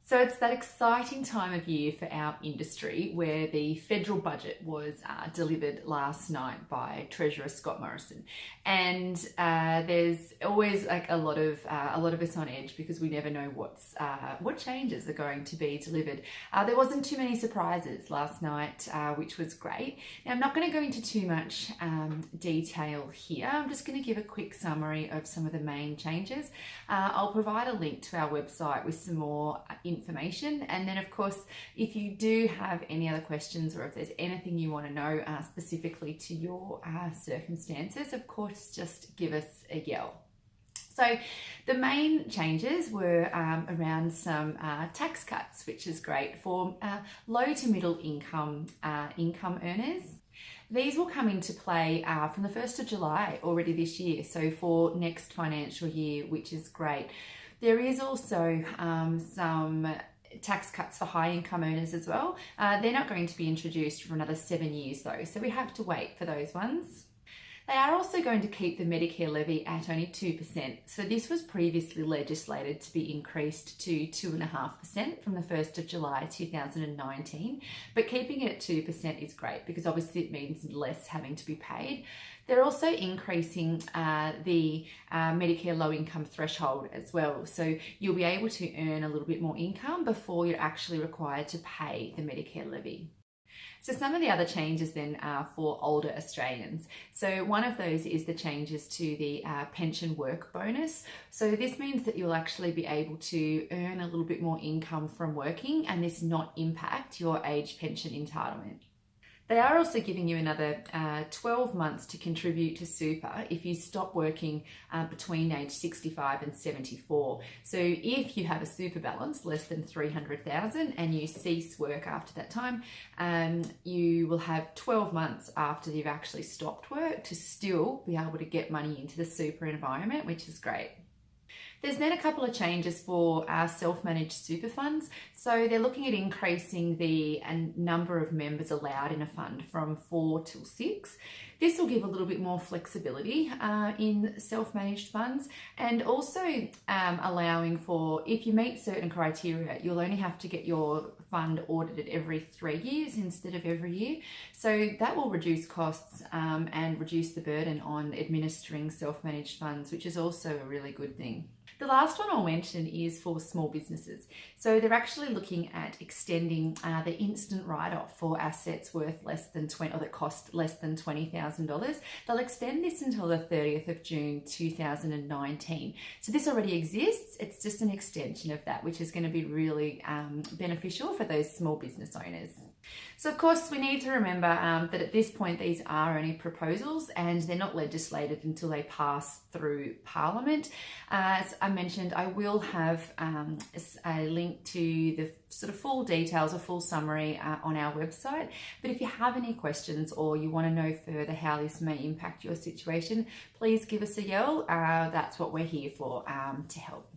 So it's that exciting time of year for our industry where the federal budget was delivered last night by Treasurer Scott Morrison, and there's always like a lot of us on edge because we never know what changes are going to be delivered. There wasn't too many surprises last night, which was great. Now I'm not going to go into too much detail here. I'm just going to give a quick summary of some of the main changes. I'll provide a link to our website with some more information, and then of course if you do have any other questions or if there's anything you want to know specifically to your circumstances, of course just give us a yell. So the main changes were around some tax cuts, which is great for low to middle income earners. These will come into play from the 1st of July already this year, so for next financial year, which is great. There is also some tax cuts for high income earners as well. They're not going to be introduced for another 7 years though, so we have to wait for those ones. They are also going to keep the Medicare levy at only 2%. So this was previously legislated to be increased to 2.5% from the 1st of July 2019. But keeping it at 2% is great because obviously it means less having to be paid. They're also increasing the Medicare low income threshold as well. So you'll be able to earn a little bit more income before you're actually required to pay the Medicare levy. So some of the other changes then are for older Australians. So one of those is the changes to the pension work bonus. So this means that you'll actually be able to earn a little bit more income from working and this not impact your age pension entitlement. They are also giving you another 12 months to contribute to super if you stop working between age 65 and 74. So if you have a super balance less than 300,000 and you cease work after that time, you will have 12 months after you've actually stopped work to still be able to get money into the super environment, which is great. There's then a couple of changes for our self-managed super funds. So they're looking at increasing the number of members allowed in a fund from 4 to 6. This will give a little bit more flexibility in self-managed funds, and also allowing for, if you meet certain criteria, you'll only have to get your fund audited every 3 years instead of every year. So that will reduce costs and reduce the burden on administering self-managed funds, which is also a really good thing. The last one I'll mention is for small businesses. So they're actually looking at extending the instant write-off for assets worth less than that cost less than $20,000. They'll extend this until the 30th of June 2019. So this already exists. It's just an extension of that, which is going to be really beneficial for those small business owners. So of course we need to remember that at this point these are only proposals and they're not legislated until they pass through Parliament. As I mentioned, I will have a link to the sort of full details, a full summary on our website. But if you have any questions or you want to know further how this may impact your situation, please give us a yell. That's what we're here for, to help.